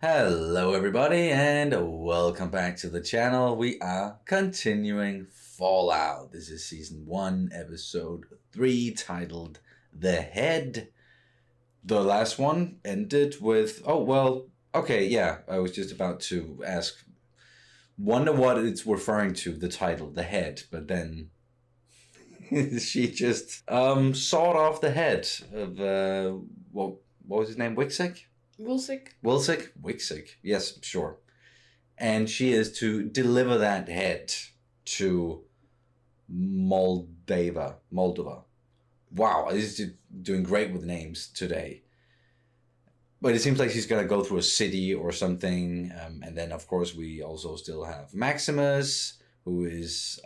Hello everybody and welcome back to the channel. We are continuing Fallout. This is season 1, episode 3, titled The Head. The last one ended with, I was just about to ask, wonder what it's referring to, the title, The Head, but then she just sawed off the head of, what was his name, Wixick? Wixick, yes, sure. And she is to deliver that head to Moldova. Wow, this is doing great with names today. But it seems like she's going to go through a city or something. And then, of course, we also still have Maximus, who is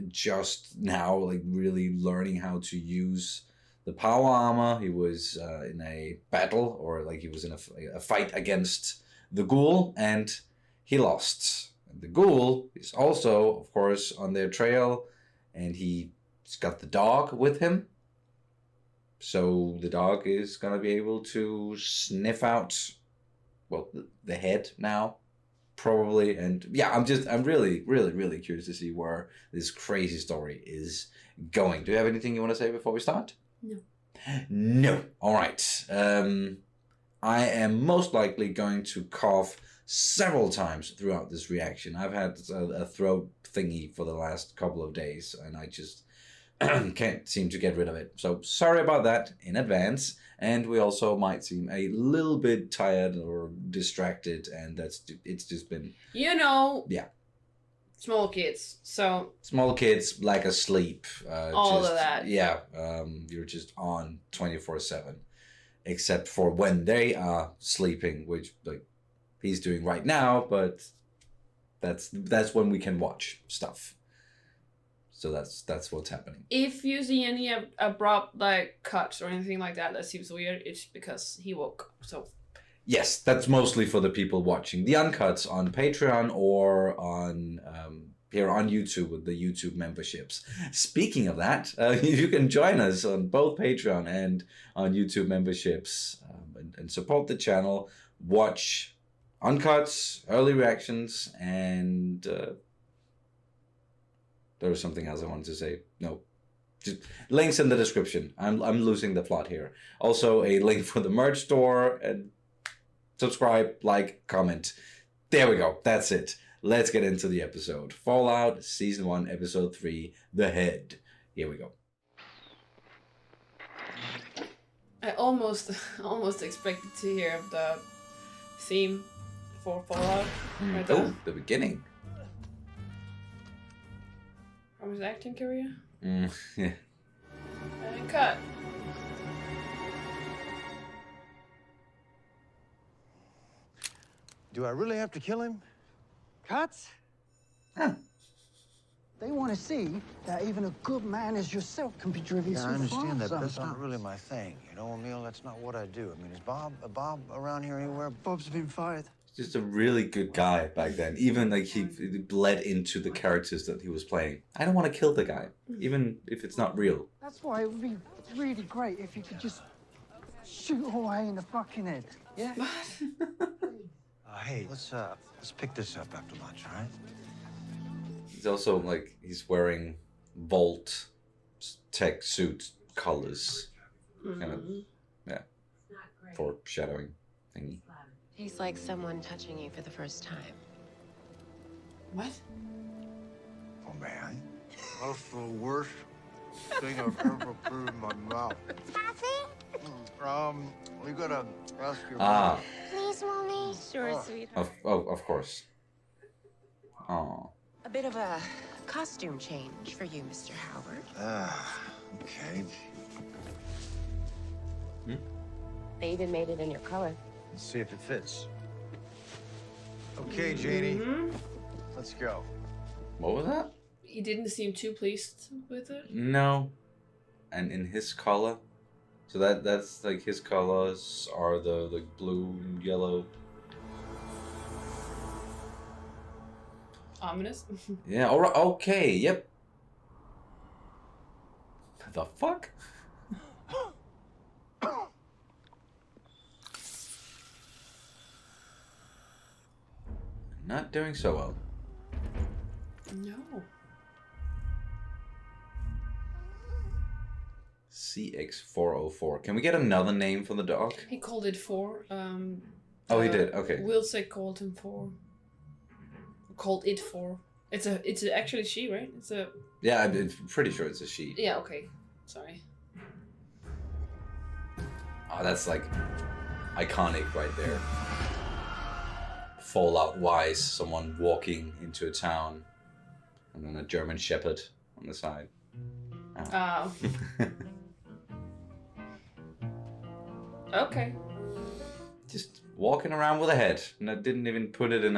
just now like really learning how to use the power armor. He was in a battle, or like he was in a fight against the ghoul, and he lost. And the ghoul is also, of course, on their trail, and he's got the dog with him. So the dog is going to be able to sniff out, well, the head now, probably. And yeah, I'm really, really, really curious to see where this crazy story is going. Do you have anything you want to say before we start? No. All right. I am most likely going to cough several times throughout this reaction. I've had a throat thingy for the last couple of days, and I just can't seem to get rid of it. So sorry about that in advance. And we also might seem a little bit tired or distracted, and it's just been... Yeah. Small kids, so... Small kids, lack of sleep. All of that. Yeah, you're just on 24/7. Except for when they are sleeping, which like he's doing right now, but that's when we can watch stuff. So that's what's happening. If you see any abrupt like cuts or anything like that seems weird, it's because he woke. So... Yes, that's mostly for the people watching the uncuts on Patreon or on here on YouTube with the YouTube memberships. Speaking of that, you can join us on both Patreon and on YouTube memberships and support the channel, watch uncuts, early reactions, and there was something else I wanted to say. No. Just links in the description. I'm losing the plot here. Also a link for the merch store, and subscribe, like, comment. There we go. That's it. Let's get into the episode. Fallout Season 1, Episode 3, The Head. Here we go. I almost expected to hear the theme for Fallout. Oh, the beginning. From his acting career. Yeah. And cut. Do I really have to kill him? Cuts? Huh. They want to see that even a good man as yourself can be driven Yeah, too I understand far that, but that's not sometimes. really my thing. You know, Emil, that's not what I do. I mean, is Bob around here anywhere? Bob's been fired. He's just a really good guy back then. Even like he bled into the characters that he was playing. I don't want to kill the guy, even if it's not real. That's why it would be really great if you could just shoot away in the fucking head. Yeah? Hey, let's pick this up after lunch, all right? He's also like he's wearing Volt tech suit colors, kind of, yeah, foreshadowing thingy. Tastes like someone touching you for the first time. What? Oh, man. That's the worst thing I've ever put in my mouth. We gotta ask your mom. Please, Mommy. Sure, sweetheart. Of course. Oh. A bit of a costume change for you, Mr. Howard. Okay. They even made it in your color. Let's see if it fits. Okay, Janie. Let's go. What was that? He didn't seem too pleased with it. No. And in his color. So that's like his colors are the blue and yellow. Ominous. Yeah, alright, okay, yep. The fuck? Not doing so well. No. CX404. Can we get another name for the dog? He called it 4. Oh, he did. Okay. Wilsey called him 4. Called it 4. It's actually she, right? It's a. Yeah, I'm pretty sure it's a she. Yeah. Okay. Sorry. Oh, that's like iconic right there. Fallout wise, someone walking into a town, and then a German Shepherd on the side. Oh. Okay. Just walking around with a head, and I didn't even put it in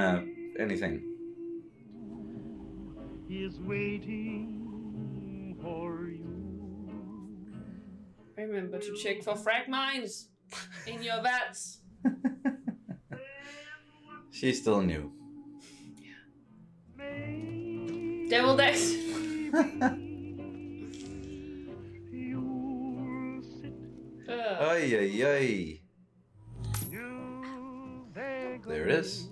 anything. Is waiting for you. Remember to check for frag mines in your vats. She's still new. Devil Dex. Ay, ay, ay. There it is.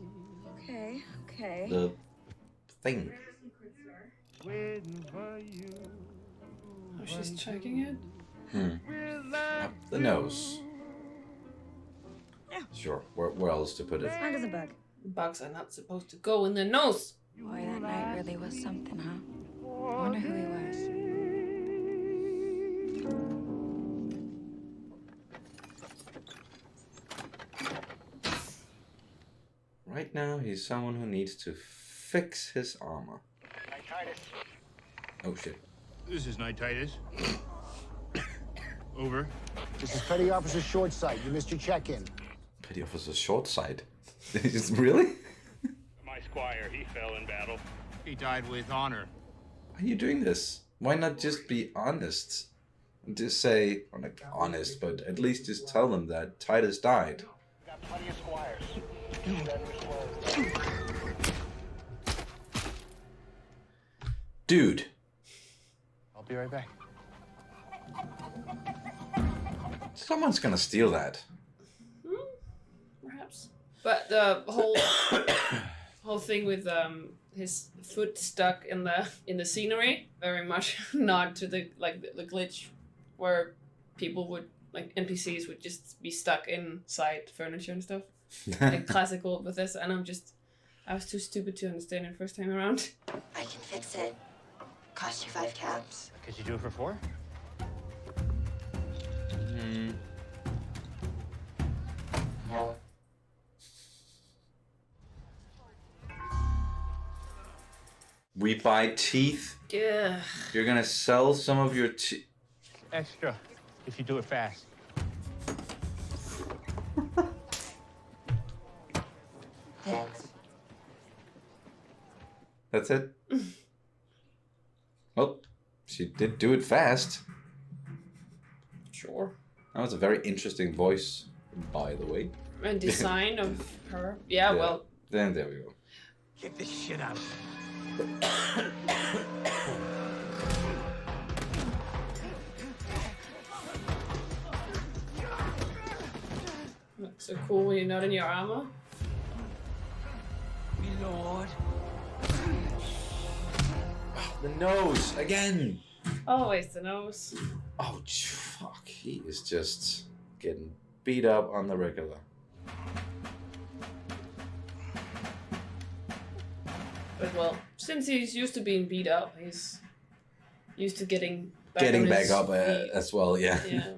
Okay, okay. The thing. Oh, she's checking it? Up the nose. Sure. Where else to put it? Mine doesn't bug. Bugs are not supposed to go in the nose. Boy, that night really was something, huh? I wonder who he was. Right now, he's someone who needs to fix his armor. Oh shit. This is Night Titus. Over. This is Petty Officer Shortsight. You missed your check-in. Petty Officer Shortsight. Really? My squire, he fell in battle. He died with honor. Why are you doing this? Why not just be honest? Just say, or not honest, but at least just tell them that Titus died. Got plenty of squires. Dude. I'll be right back. Someone's gonna steal that. Perhaps. But the whole thing with his foot stuck in the scenery, very much nod to the glitch where people would, like NPCs would just be stuck inside furniture and stuff. Like classical with this, and I was too stupid to understand it first time around. I can fix it. Cost you 5 caps. Could you do it for 4? We buy teeth. Yeah. You're gonna sell some of your teeth. Extra, if you do it fast. Thanks. That's it? Well, she did do it fast. Sure. That was a very interesting voice, by the way. And design of her. Yeah, well. Then there we go. Get this shit out. Looks so cool when you're not in your armor. Lord. The nose again. Always the nose. Oh fuck! He is just getting beat up on the regular. But well, since he's used to being beat up, he's used to getting back Getting on back his up feet. as well, yeah. Yeah.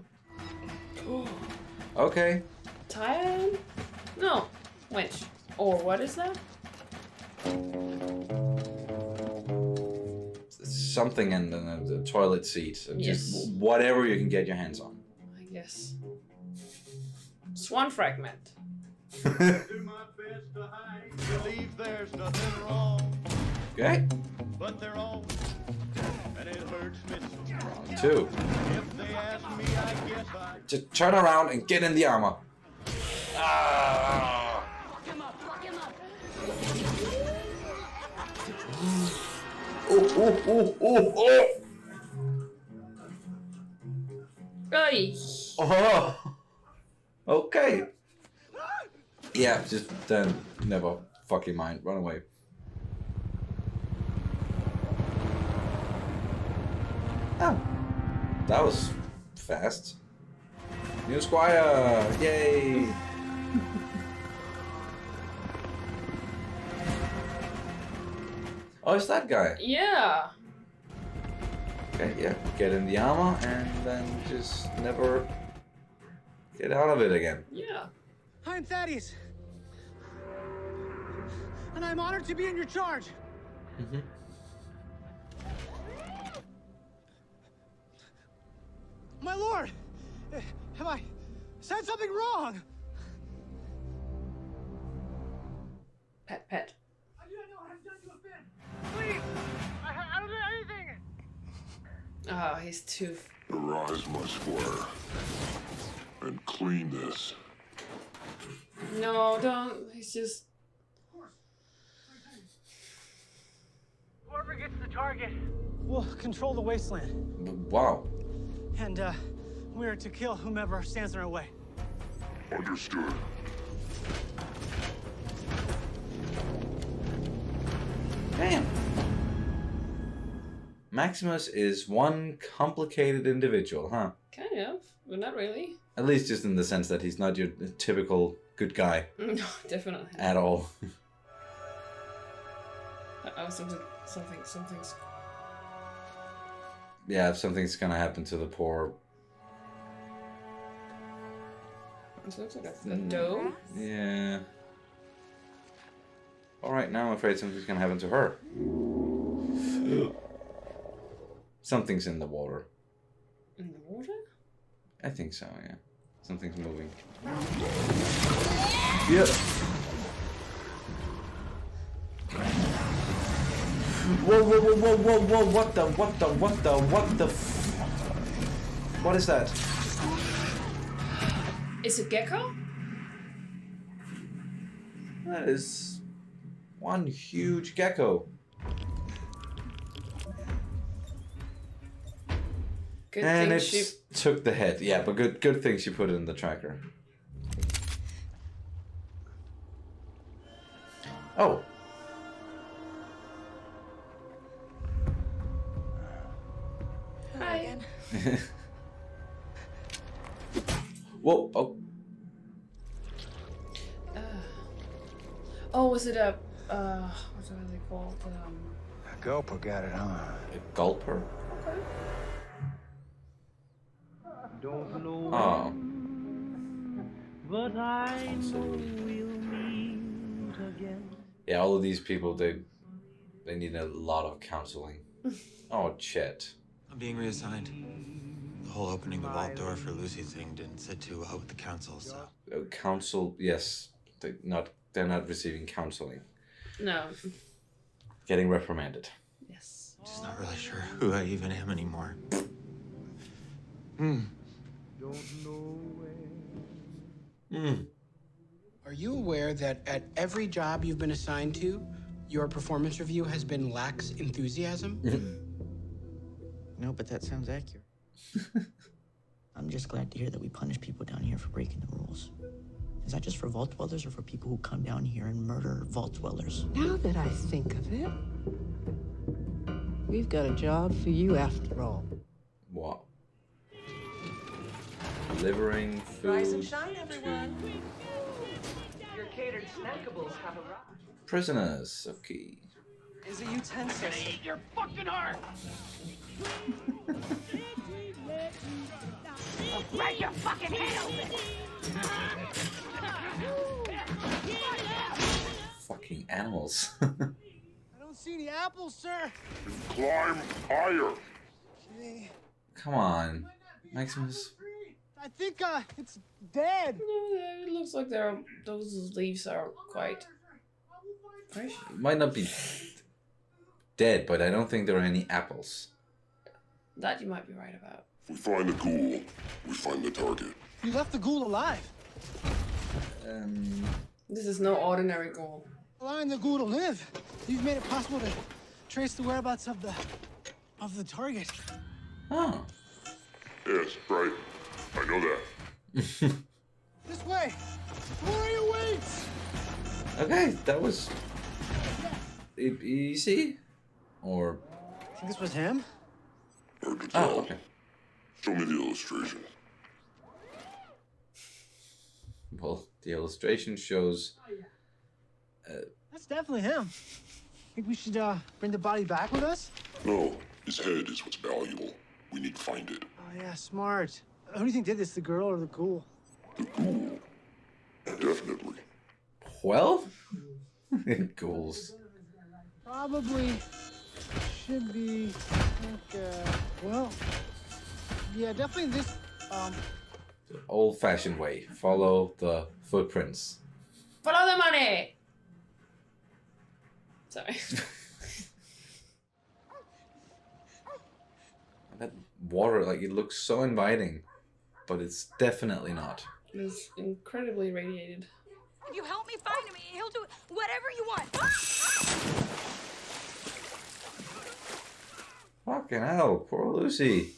Okay. Tired? No. Winch. Or what is that? Something in the toilet seat. Yes. Just whatever you can get your hands on. I guess. Swan fragment. Do my best to hide. Believe there's nothing wrong, Okay. but they're all, and it hurts me so. Round 2. If they ask me, I guess I. Just turn around and get in the armor. Ah. Oh. Ay. Oh. Okay. Yeah, just never fucking mind. Run away. Oh. That was fast. New Squire! Yay! Oh, it's that guy. Yeah. Okay, yeah. Get in the armor and then just never get out of it again. Yeah. I'm Thaddeus. And I'm honored to be in your charge. Mm-hmm. My lord! Have I said something wrong? Pet. I do not know how I've done you a bit. Please! I don't do anything! Oh, he's too... Arise, my squire, and clean this. No, don't. He's just... Whoever gets the target will control the wasteland. Wow. And, we're to kill whomever stands in our way. Understood. Man. Maximus is one complicated individual, huh? Kind of, but not really. At least just in the sense that he's not your typical good guy. No, definitely. At all. Oh, something's... Yeah, something's gonna happen to the poor... This looks like a doe. Yeah. Alright, now I'm afraid something's gonna happen to her. Something's in the water. In the water? I think so, yeah. Something's moving. Yep. Whoa, what the what is that? It's a gecko? That is one huge gecko. Good And thing it she... took the head. Yeah, but good thing she put it in the tracker. Oh. Hi. Again. Whoa, oh. Oh, was it a... what are they called? Gulper got it, huh? A gulper? Okay. Don't know. Oh. But I know we'll meet again. Yeah, all of these people, they need a lot of counseling. Oh, Chet. I'm being reassigned. The whole opening the vault door for Lucy thing didn't sit too well with the council, so... Counsel, yes. They're not receiving counseling. No. Getting reprimanded. Yes. I'm just not really sure who I even am anymore. Are you aware that at every job you've been assigned to, your performance review has been lax enthusiasm? No, but that sounds accurate. I'm just glad to hear that we punish people down here for breaking the rules. Is that just for vault dwellers or for people who come down here and murder vault dwellers? Now that I think of it, we've got a job for you after all. What? Delivering food. Rise and shine, everyone. Your catered snackables have arrived. Prisoners, okay. Is a utensil. Eat your fucking heart! I'll break your fucking head open! Fucking animals. I don't see any apples, sir. Climb higher. Okay. Come on, Maximus. I think it's dead. No, it looks like those leaves are quite fresh. Might not be dead, but I don't think there are any apples. That you might be right about. If we find the ghoul, we find the target. You left the ghoul alive. This is no ordinary ghoul. Allowing the ghoul to live. You've made it possible to trace the whereabouts of the target. Oh. Yes, right. I know that. This way. Warrior waits. Okay, that was easy, or Think this was him? Hard to tell. oh, okay. Show me the illustration. Well, the illustration shows. That's definitely him. Think we should bring the body back with us? No, his head is what's valuable. We need to find it. Oh yeah, smart. Who do you think did this, the girl or the ghoul? The ghoul. Definitely. Well, ghouls. Probably should be like, well, yeah, definitely this, The old-fashioned way. Follow the footprints. Follow the money! Sorry. That water, like, it looks so inviting, but it's definitely not. It's incredibly radiated. If you help me find him, he'll do whatever you want. Fucking hell, poor Lucy.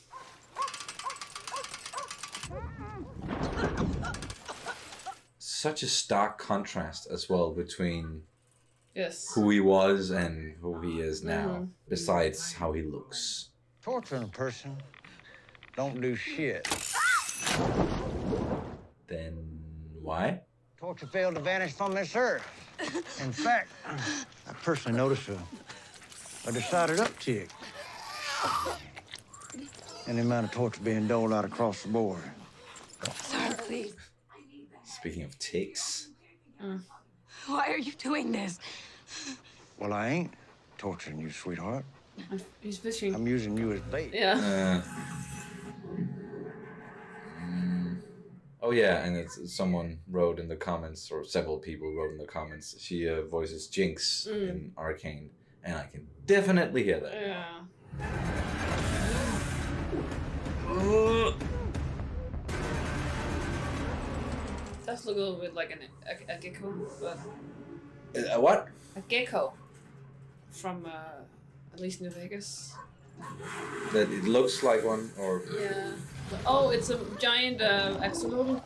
Such a stark contrast as well between Yes. who he was and who he is now, besides how he looks. Torturing a person don't do shit. Then why? Torture failed to vanish from this earth. In fact, I personally noticed a decided uptick in the amount of torture being doled out across the board. Sir, please. Speaking of ticks. Why are you doing this? Well, I ain't torturing you, sweetheart. He's fishing. I'm using you as bait. Yeah. Oh yeah, and it's someone wrote in the comments, or several people wrote in the comments. She voices Jinx in Arcane, and I can definitely hear that. Yeah. Does look a little bit like a gecko, but A what? a gecko from at least New Vegas. That it looks like one, or Yeah. Oh, it's a giant axolotl.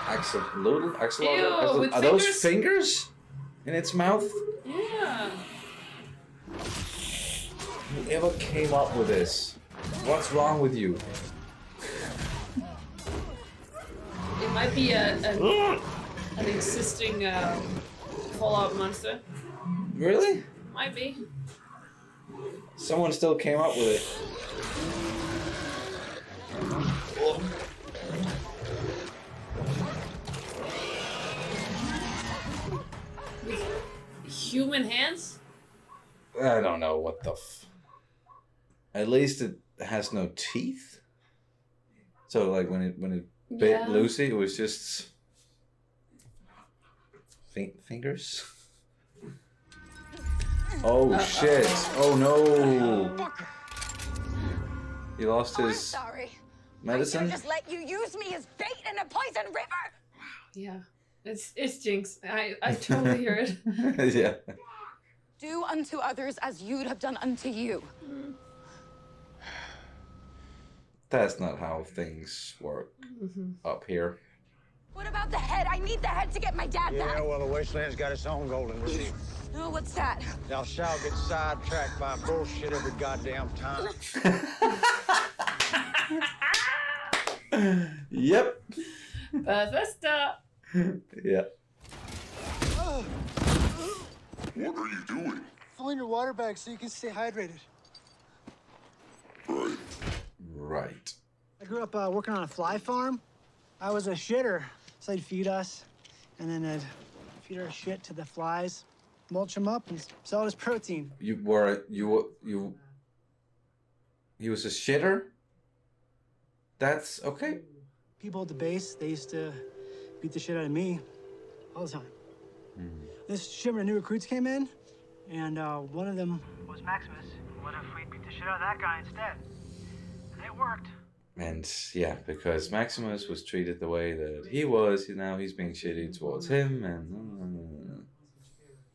axolotl? Ew, with Are those fingers in its mouth? Yeah. Whoever came up with this? What's wrong with you? It might be an existing Fallout monster. Really? Might be. Someone still came up with it. With human hands? I don't know what the At least it has no teeth. So like when it bit Lucy, it was just fingers. Oh shit! Oh no! He lost his Sorry. medicine. Just let you use me as bait in a poison river. Yeah. It's Jinx. I totally hear it. Yeah. Do unto others as you'd have done unto you. That's not how things work up here. What about the head? I need the head to get my dad back. Yeah, well, the wasteland's got its own golden rule. Oh, what's that? Thou shalt get sidetracked by bullshit every goddamn time. Yep. Bethesda. Yeah. What are you doing? Filling your water bag so you can stay hydrated. Right. I grew up working on a fly farm. I was a shitter, so they'd feed us, and then I'd feed our shit to the flies, mulch them up, and sell it as protein. He was a shitter? That's okay. People at the base, they used to beat the shit out of me all the time. This shipment of new recruits came in, and one of them was Maximus. What if we beat the shit out of that guy instead? And it worked. And yeah, because Maximus was treated the way that he was, now he's being shitty towards him, and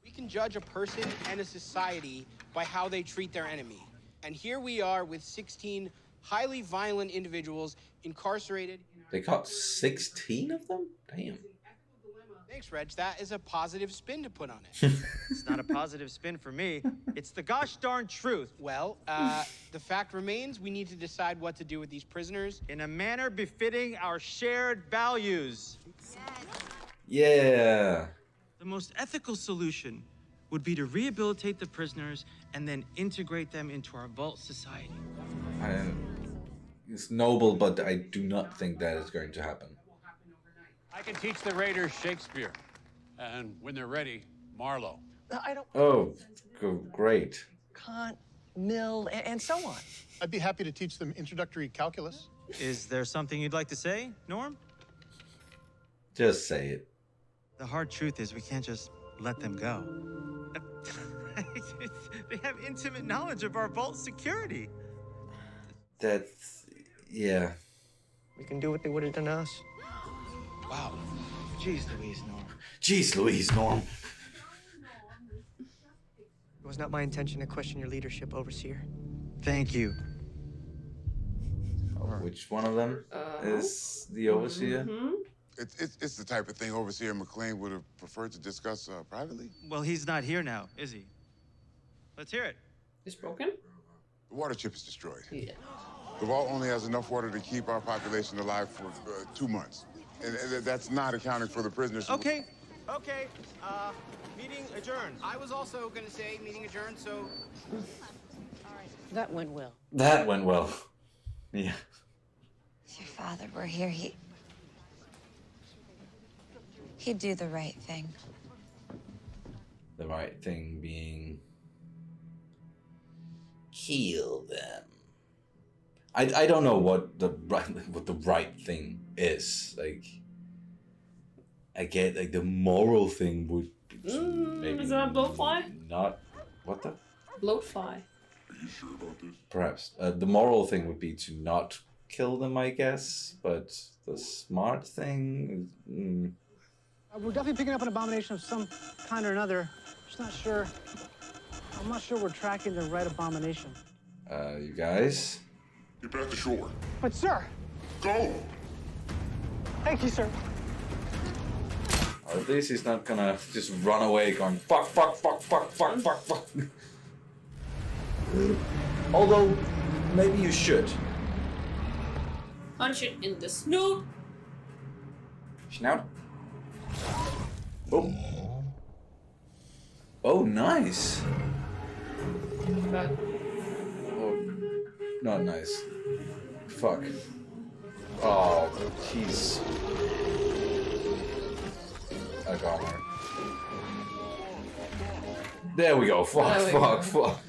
We can judge a person and a society by how they treat their enemy. And here we are with 16 highly violent individuals incarcerated. they caught 16 of them? Damn. Thanks, Reg. That is a positive spin to put on it. It's not a positive spin for me. It's the gosh darn truth. Well, the fact remains we need to decide what to do with these prisoners. In a manner befitting our shared values. Yeah. The most ethical solution would be to rehabilitate the prisoners and then integrate them into our vault society. It's noble, but I do not think that is going to happen. I can teach the Raiders Shakespeare. And when they're ready, Marlowe. I don't. Oh, great. Kant, Mill, and so on. I'd be happy to teach them introductory calculus. Is there something you'd like to say, Norm? Just say it. The hard truth is we can't just let them go. They have intimate knowledge of our vault security. That's... yeah. We can do what they would have done to us. Wow. Jeez Louise, Norm. Jeez Louise, Norm. It was not my intention to question your leadership, Overseer. Thank you. Which one of them is the Overseer? Mm-hmm. It's the type of thing Overseer McLean would have preferred to discuss privately. Well, he's not here now, is he? Let's hear it. It's broken? The water chip is destroyed. Yeah. The vault only has enough water to keep our population alive for 2 months. And that's not accounting for the prisoners. Okay. Meeting adjourned. I was also going to say meeting adjourned, so... That went well. That went well. Yeah. If your father were here, he'd do the right thing. The right thing being... kill them. I don't know what the right thing is. Like, I get like the moral thing would maybe is that a blowfly? not. What the? Blowfly. Are you sure about this? Perhaps the moral thing would be to not kill them, I guess. But the smart thing. We're definitely picking up an abomination of some kind or another. Just not sure. I'm not sure we're tracking the right abomination. You guys. Get back to shore. But sir. Go. Thank you, sir. Or at least he's not gonna just run away going fuck. Although, maybe you should. Punch it in the snoot. Snout. Oh. Oh, nice. But Oh, not nice. Fuck. Oh, jeez. I got her. There we go. Fuck. What the fuck?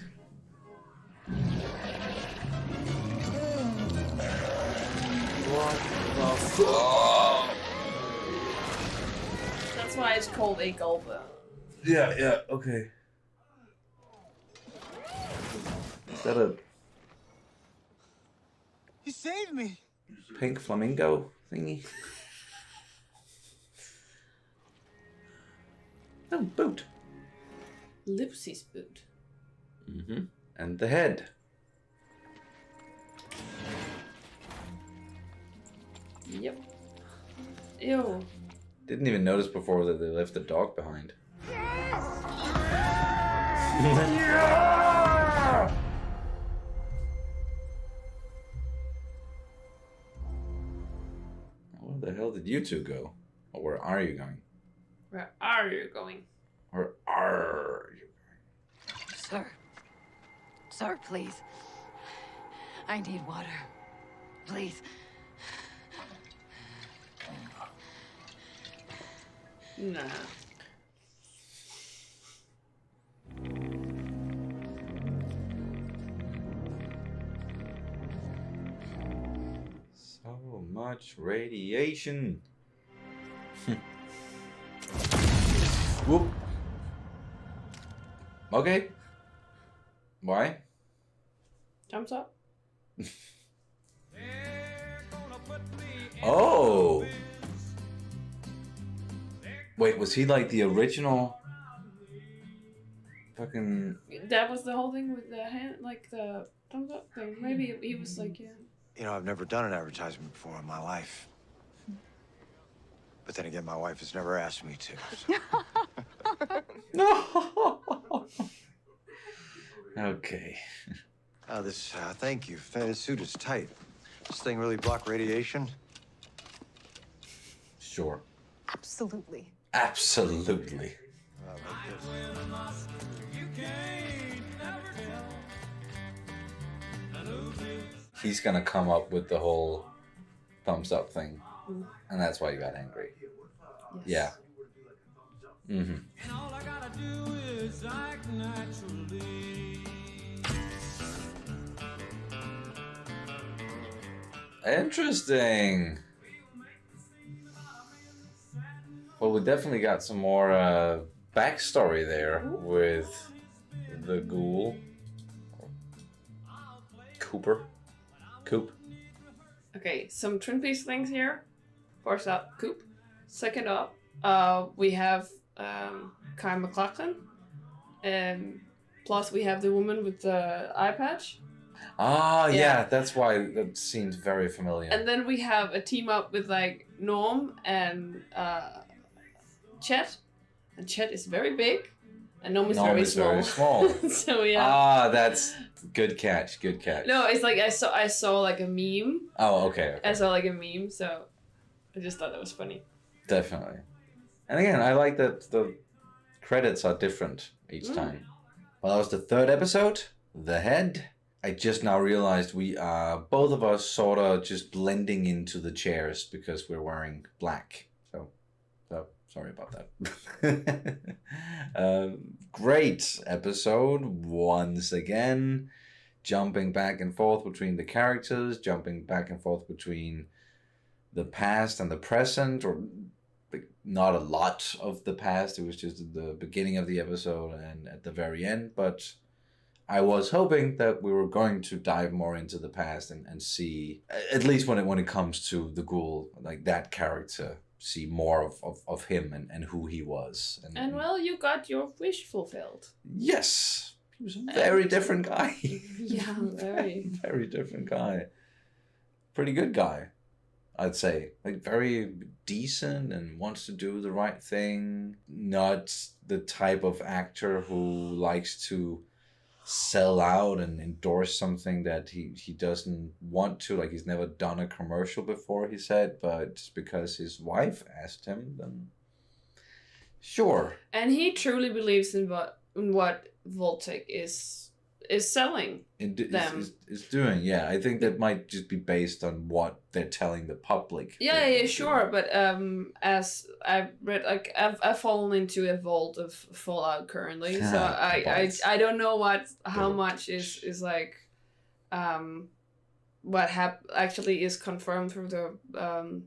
that's why it's called a gulper. Yeah, okay. Is that a You saved me. pink flamingo thingy? Oh, boot. Lipsy's boot. Mm-hmm. And the head. Yep. Ew. Didn't even notice before that they left the dog behind. Yeah! Where the hell did you two go? Or where are you going? Where are you going? Where are you Sir. Sir, please. I need water. Please. Nah. So much radiation. Whoop. Okay. Why? Thumbs up. Oh. Wait, was he like the original? Fucking. That was the whole thing with the hand, like the thumbs up thing. Maybe he was like, yeah. You know, I've never done an advertisement before in my life. But then again, my wife has never asked me to. Okay. Thank you. This suit is tight. This thing really block radiation? Sure. Absolutely. Absolutely. He's gonna come up with the whole thumbs up thing. And that's why you got angry. Yes. Yeah. Mm-hmm. And all I gotta do is act naturally. Interesting. Well, we definitely got some more backstory there with the ghoul. Coop. Okay, some Twin Peaks things here. First up, Coop. Second up, we have Kyle MacLachlan. Plus, we have the woman with the eye patch. Ah, yeah, that's why that seems very familiar. And then we have a team up with like Norm and Chet. And Chet is very big, and Norm is very small. So yeah. Ah, that's good catch. No, it's like I saw like a meme. Oh, okay. I saw like a meme, so I just thought that was funny. Definitely. And again, I like that the credits are different each time. Well, that was the third episode, The Head. I just now realized we are both of us sort of just blending into the chairs because we're wearing black. So sorry about that. Great episode once again. Jumping back and forth between the characters, jumping back and forth between the past and the present, or not a lot of the past. It was just at the beginning of the episode and at the very end, but I was hoping that we were going to dive more into the past and see, at least when it comes to the ghoul, like that character, see more of him and who he was. And well, you got your wish fulfilled. Yes, he was a very different guy. Yeah, very. Very different guy. Pretty good guy, I'd say. Like very decent and wants to do the right thing. Not the type of actor who likes to sell out and endorse something that he doesn't want to. Like, he's never done a commercial before, he said, but just because his wife asked him, then sure. And he truly believes in what Voltec is selling them. Is doing, yeah. I think that might just be based on what they're telling the public. Yeah, sure. But as I've read, like I've fallen into a vault of Fallout currently, so I don't know how much is like what actually is confirmed through the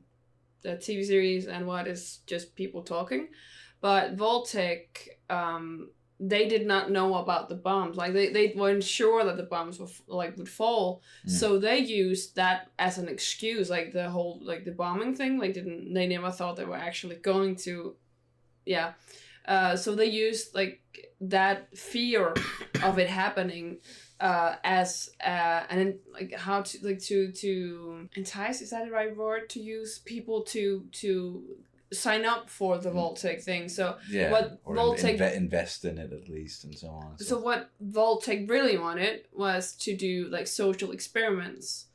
TV series and what is just people talking. But Voltec, they did not know about the bombs. Like they weren't sure that the bombs would fall. So they used that as an excuse. Like the whole the bombing thing. They never thought they were actually going to. Yeah. So they used that fear of it happening as and how to entice. Is that the right word to use? People to sign up for the Voltec thing. So yeah, what or Voltec invest in it at least, and so on. So what Voltec really wanted was to do social experiments,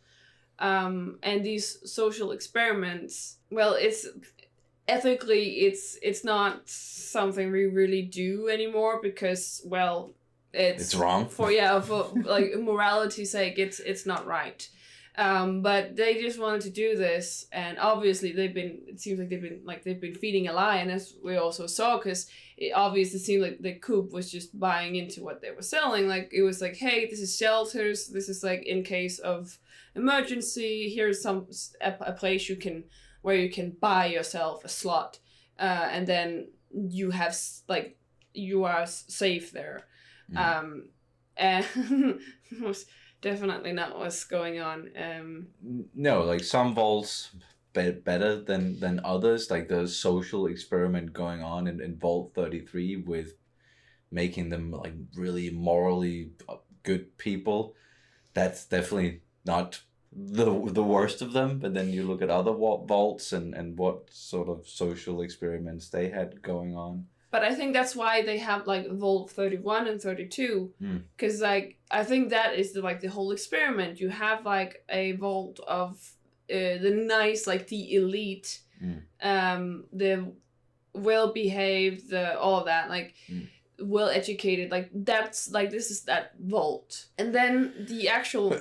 and these social experiments, well, it's ethically it's not something we really do anymore because, well, it's wrong for morality's sake. It's not right. But they just wanted to do this, and obviously it seems like they've been feeding a lie, and as we also saw, because it obviously seemed like the Coop was just buying into what they were selling. Like, it was like, hey, this is shelters, this is in case of emergency, here's a place where you can buy yourself a slot, and then you have you are safe there. And was definitely not what's going on. No, some vaults better than others. Like the social experiment going on in Vault 33 with making them really morally good people. That's definitely not the worst of them, but then you look at other vaults and what sort of social experiments they had going on. But I think that's why they have like Vault 31 and 32, because like I think that is the whole experiment. You have like a vault of the nice, like the elite, the well behaved, all of that, like well educated. Like that's like this is that vault, and then the actual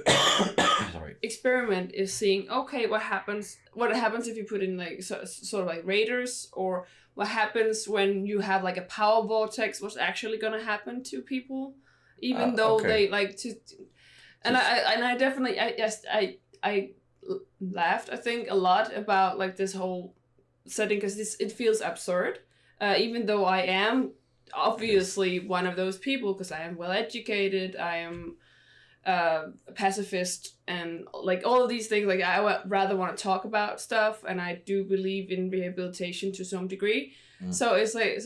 experiment is seeing okay what happens if you put in like sort of like raiders, or what happens when you have like a power vortex, what's actually gonna happen to people, even though they like to. And I definitely I laughed I think a lot about like this whole setting, because it feels absurd, even though I am obviously one of those people, because I am well educated, I am a pacifist, and like all of these things, like I rather want to talk about stuff, and I do believe in rehabilitation to some degree. So it's like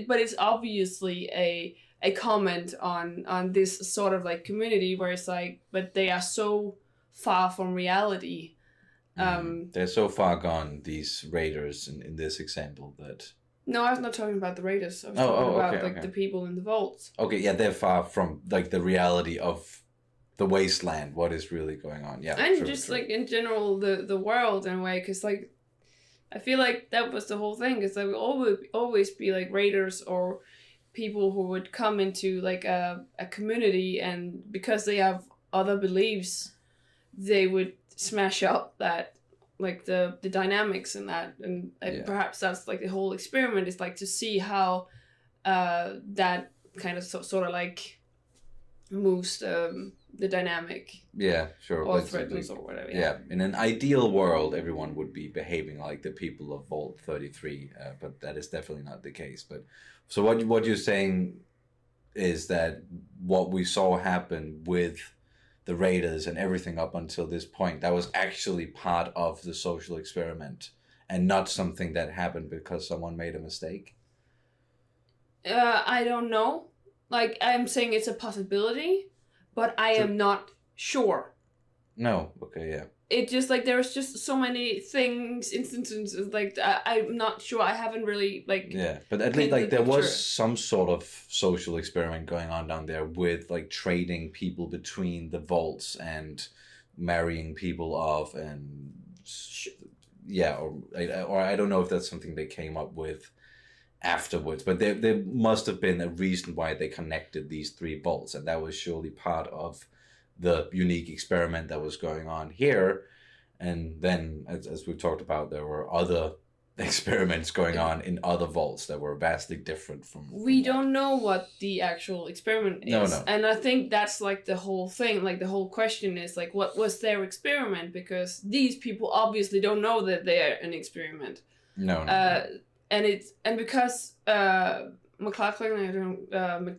but it's obviously a comment on this sort of like community where it's like, but they are so far from reality. They're so far gone, these raiders in this example, that No, I was not talking about the raiders. I was talking about the people in the vaults. Okay, yeah, they're far from like the reality of the wasteland, what is really going on. Yeah. And true. Like in general the world in a way, because like I feel like that was the whole thing, because there will always be like raiders or people who would come into like a community, and because they have other beliefs, they would smash up that like the dynamics in that, and perhaps that's like the whole experiment, is like to see how that kind of sort of like moves the dynamic. Yeah, sure. Or threatens or whatever. Yeah, in an ideal world, everyone would be behaving like the people of Vault 33, but that is definitely not the case. But so what you're saying is that what we saw happen with the raiders and everything up until this point, that was actually part of the social experiment and not something that happened because someone made a mistake? I don't know. Like, I'm saying it's a possibility, but I am not sure. No, okay, yeah. It just, like, there's just so many instances, like, I'm not sure. I haven't really, like... Yeah, but at least, like, there was some sort of social experiment going on down there with, like, trading people between the vaults and marrying people off and... Yeah, or I don't know if that's something they came up with afterwards, but there must have been a reason why they connected these three vaults, and that was surely part of the unique experiment that was going on here. And then, as we've talked about, there were other experiments going on in other vaults that were vastly different from we don't know what the actual experiment is. No. And I think that's like the whole thing, like the whole question is like, what was their experiment? Because these people obviously don't know that they're an experiment. No. And because McLaughlin,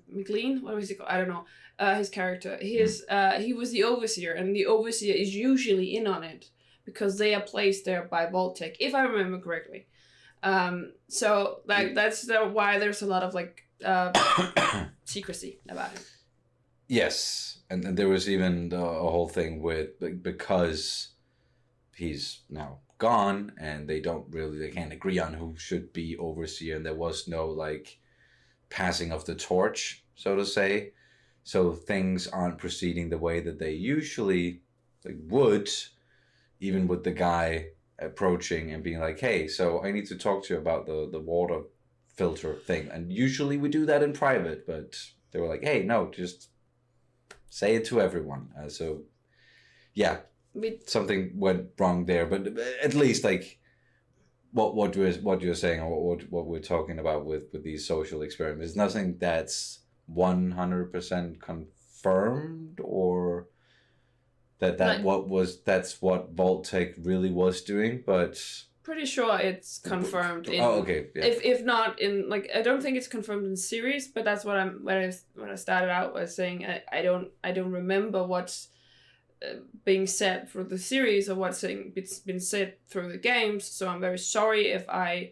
McLean, what was he called? I don't know. His character, he was the overseer, and the overseer is usually in on it because they are placed there by Vault-Tec, if I remember correctly. So like that's why there's a lot of like secrecy about it. Yes, and there was even a whole thing with like, because he's now gone and they can't agree on who should be overseer, and there was no like passing of the torch, so to say. So things aren't proceeding the way that they usually would, even with the guy approaching and being like, hey, so I need to talk to you about the water filter thing. And usually we do that in private, but they were like, hey, no, just say it to everyone. So yeah, something went wrong there. But at least like what you're saying, or what we're talking about with these social experiments is nothing that's 100% confirmed, or that's what Vault-Tec really was doing, but pretty sure it's confirmed in, okay, yeah. If not in, like, I don't think it's confirmed in series, but that's what when I started out was saying I don't remember what's being said for the series or what's been said through the games, so I'm very sorry if I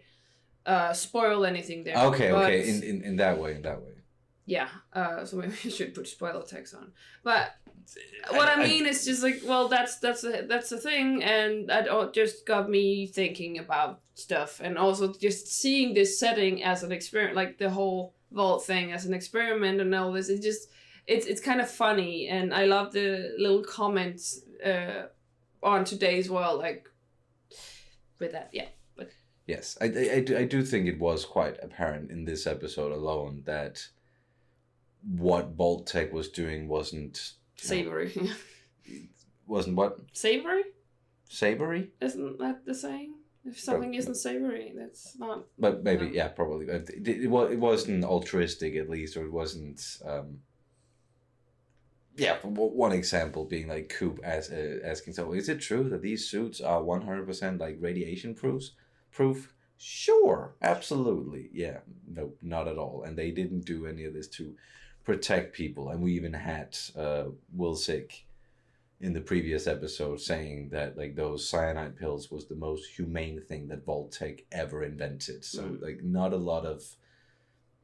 spoil anything there. Okay, in that way. Yeah, so maybe I should put spoiler text on. But what I mean is just like, well, that's the thing, and that just got me thinking about stuff, and also just seeing this setting as an experiment, like the whole vault thing as an experiment and all this. It's kind of funny, and I love the little comments on today's world, like with that, yeah. But yes, I do think it was quite apparent in this episode alone that what Vault-Tec was doing wasn't savory. Wasn't what? Savory? Savory? Isn't that the saying? If something isn't savory, that's not. But maybe, yeah, probably. It wasn't altruistic, at least, or it wasn't. Yeah, one example being like Coop asking, so is it true that these suits are 100% like radiation proof? Sure, absolutely. Yeah, no, not at all. And they didn't do any of this to protect people. And we even had Will Sick in the previous episode saying that like those cyanide pills was the most humane thing that Vault-Tec ever invented. So like not a lot of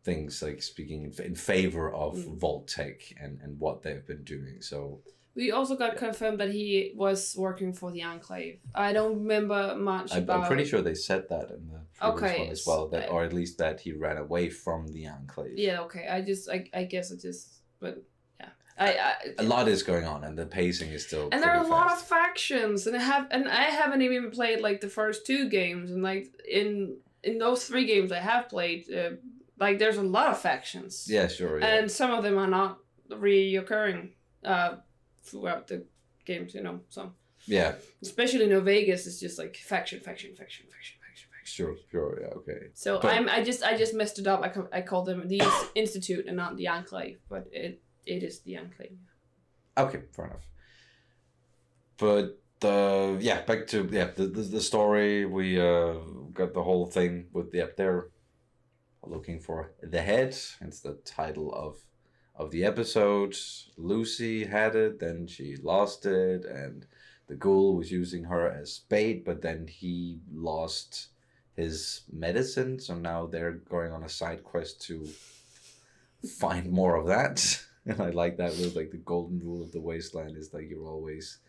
things like speaking in favor of Vault-Tec and what they've been doing. So we also got confirmed that he was working for the Enclave. I don't remember much about. I'm pretty sure they said that in the previous one as well, that or at least that he ran away from the Enclave. Yeah, okay. I guess it just, but yeah, a lot is going on, and the pacing is still. And there are a lot of factions, and I haven't even played like the first 2 games, and like in those 3 games I have played, like there's a lot of factions. Yeah, sure. Yeah. And some of them are not reoccurring throughout the games, so. Yeah. Especially New Vegas is just like faction. Sure, yeah, okay. So but, I just messed it up. I called them the Institute and not the Enclave, but it is the Enclave. Okay, fair enough. But back to the story. We got the whole thing with they're looking for the head. It's the title of the episode. Lucy had it, then she lost it, and the ghoul was using her as bait, but then he lost his medicine, so now they're going on a side quest to find more of that. And I like that with like the golden rule of the wasteland is like you're always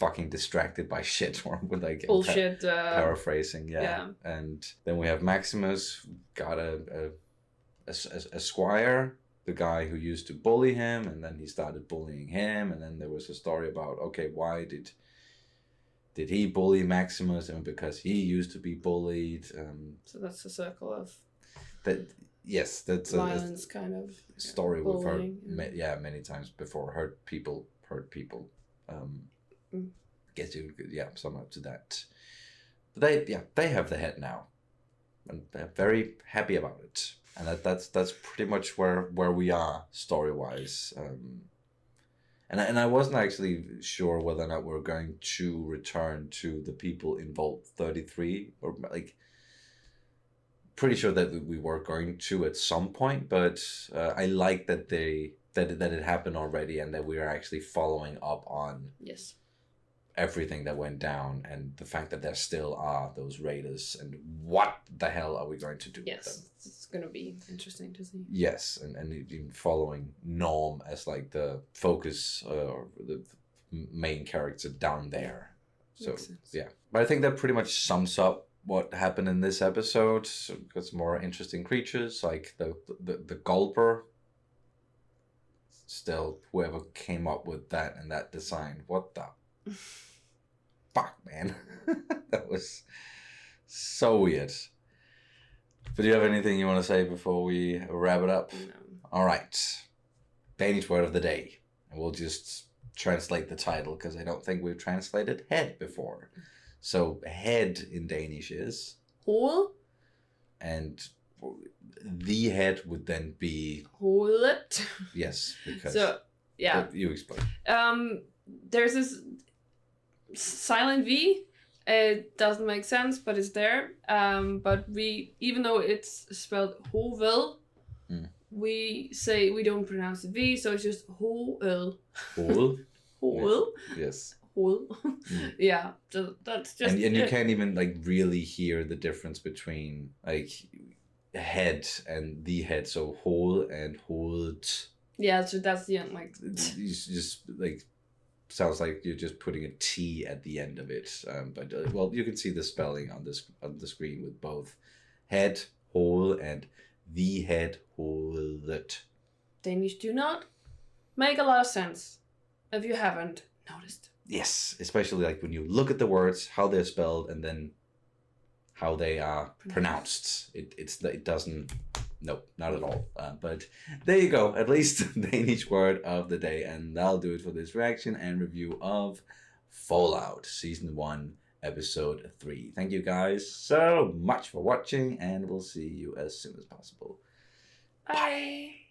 fucking distracted by shit, or with like bullshit paraphrasing, yeah. And then we have Maximus, who got a squire, the guy who used to bully him, and then he started bullying him, and then there was a story about, okay, why did he bully Maximus? And because he used to be bullied. So that's a circle of that. Yes, that's violence kind of story we've heard many times before. Hurt people. Guess you sum up to that. But they have the head now, and they're very happy about it. And that's pretty much where we are story wise. And I wasn't actually sure whether or not we're going to return to the people in Vault 33, or like pretty sure that we were going to at some point. But I like that that it happened already, and that we are actually following up on everything that went down, and the fact that there still are those raiders, and what the hell are we going to do with them? It's going to be interesting to see. Yes, and even following Norm as like the focus or the main character down there. So yeah, but I think that pretty much sums up what happened in this episode. So we've got some more interesting creatures like the Gulper. Still, whoever came up with that and that design, what the fuck, man. That was so weird. But do you have anything you want to say before we wrap it up? No. All right. Danish word of the day. And we'll just translate the title because I don't think we've translated head before. So head in Danish is hoved. And the head would then be hovedet. Yes, because so yeah. You explain. There's this silent V. It doesn't make sense, but it's there. But even though it's spelled hoved, we say we don't pronounce the V, so it's just hoved. Hoved. Yes. Yeah, so that's just. And you can't even like really hear the difference between like head and the head, so hoved and hoved. Yeah, so that's the end. Like, It's just like sounds like you're just putting a T at the end of it. But well, you can see the spelling on the screen with both head, hoved, and the head, hoved. Danish do not make a lot of sense if you haven't noticed. Yes, especially like when you look at the words, how they're spelled, and then how they are pronounced. It doesn't. Nope, not at all. But there you go. At least Danish word of the day, and that'll do it for this reaction and review of Fallout Season 1, Episode 3. Thank you guys so much for watching, and we'll see you as soon as possible. Bye.